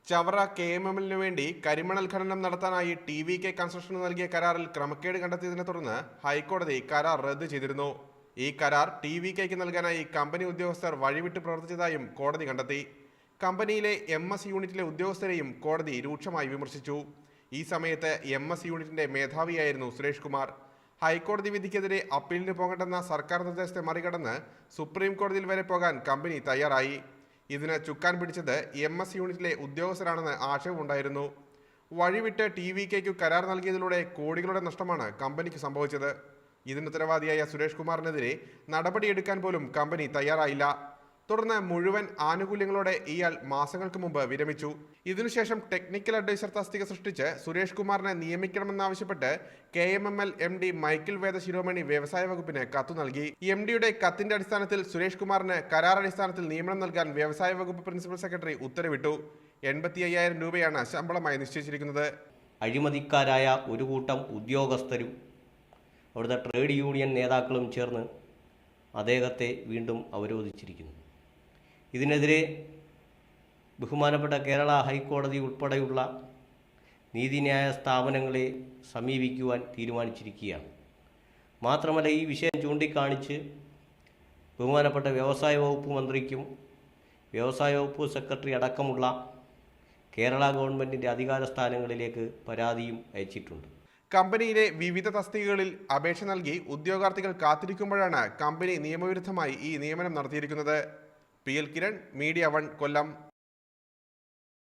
Chavara KMML വേണ്ടി കരിമണൽ ഖനനം നടത്താനായി TVK കൺസ്ട്രക്ഷൻ നൽകിയ കരാറിൽ ക്രമക്കേട് കണ്ടെത്തിയതിനെ തുടർന്ന് ഹൈക്കോടതി കരാർ റദ്ദ് ചെയ്തിരുന്നു. ഈ കരാർ TVKക്ക് നൽകാനായി കമ്പനി ഉദ്യോഗസ്ഥർ വഴിവിട്ട് പ്രവർത്തിച്ചതായും കോടതി കണ്ടെത്തി. കമ്പനിയിലെ MS യൂണിറ്റിലെ ഉദ്യോഗസ്ഥരെയും കോടതി രൂക്ഷമായി വിമർശിച്ചു. ഈ സമയത്ത് MS യൂണിറ്റിന്റെ മേധാവിയായിരുന്നു സുരേഷ് കുമാർ. ഹൈക്കോടതി വിധിക്കെതിരെ അപ്പീലിന് പോകണ്ടെന്ന സർക്കാർ നിർദ്ദേശത്തെ മറികടന്ന് സുപ്രീം കോടതിയിൽ വരെ പോകാൻ കമ്പനി തയ്യാറായി. ഇതിന് ചുക്കാൻ പിടിച്ചത് MS യൂണിറ്റിലെ ഉദ്യോഗസ്ഥരാണെന്ന് ആക്ഷേപമുണ്ടായിരുന്നു. വഴിവിട്ട് TVKയ്ക്കു കരാർ നൽകിയതിലൂടെ കോടികളുടെ നഷ്ടമാണ് കമ്പനിക്ക് സംഭവിച്ചത്. ഇതിന് ഉത്തരവാദിയായ സുരേഷ് കുമാറിനെതിരെ നടപടിയെടുക്കാൻ പോലും കമ്പനി തയ്യാറായില്ല. തുടർന്ന് മുഴുവൻ ആനുകൂല്യങ്ങളോടെ ഇയാൾ മാസങ്ങൾക്ക് മുമ്പ് വിരമിച്ചു. ഇതിനുശേഷം ടെക്നിക്കൽ അഡ്വൈസർ തസ്തിക സൃഷ്ടിച്ച് സുരേഷ് കുമാറിനെ നിയമിക്കണമെന്നാവശ്യപ്പെട്ട് KMML MD മൈക്കിൾ വേദ ശിരോമണി വ്യവസായ വകുപ്പിന് കത്തു നൽകി. MDയുടെ കത്തിന്റെ അടിസ്ഥാനത്തിൽ സുരേഷ് കുമാറിന് കരാർ അടിസ്ഥാനത്തിൽ നിയമനം നൽകാൻ വ്യവസായ വകുപ്പ് പ്രിൻസിപ്പൽ സെക്രട്ടറി ഉത്തരവിട്ടു. 85,000 രൂപയാണ് ശമ്പളമായി നിശ്ചയിച്ചിരിക്കുന്നത്. അഴിമതിക്കാരായ ഒരു കൂട്ടം ഉദ്യോഗസ്ഥരും അവിടുത്തെ ട്രേഡ് യൂണിയൻ നേതാക്കളും ചേർന്ന് അദ്ദേഹത്തെ വീണ്ടും അവരോധിച്ചിരിക്കുന്നു. ഇതിനെതിരെ ബഹുമാനപ്പെട്ട കേരള ഹൈക്കോടതി ഉൾപ്പെടെയുള്ള നീതിന്യായ സ്ഥാപനങ്ങളെ സമീപിക്കുവാൻ തീരുമാനിച്ചിരിക്കുകയാണ്. മാത്രമല്ല, ഈ വിഷയം ചൂണ്ടിക്കാണിച്ച് ബഹുമാനപ്പെട്ട വ്യവസായ വകുപ്പ് മന്ത്രിക്കും വ്യവസായ വകുപ്പ് സെക്രട്ടറി അടക്കമുള്ള കേരള ഗവൺമെൻറ്റിൻ്റെ അധികാര സ്ഥാനങ്ങളിലേക്ക് പരാതിയും അയച്ചിട്ടുണ്ട്. കമ്പനിയിലെ വിവിധ തസ്തികകളിൽ അപേക്ഷ നൽകി ഉദ്യോഗാർത്ഥികൾ കാത്തിരിക്കുമ്പോഴാണ് കമ്പനി നിയമവിരുദ്ധമായി ഈ നിയമനം നടത്തിയിരിക്കുന്നത്. PL കിരൺ, മീഡിയ 1, കൊല്ലം.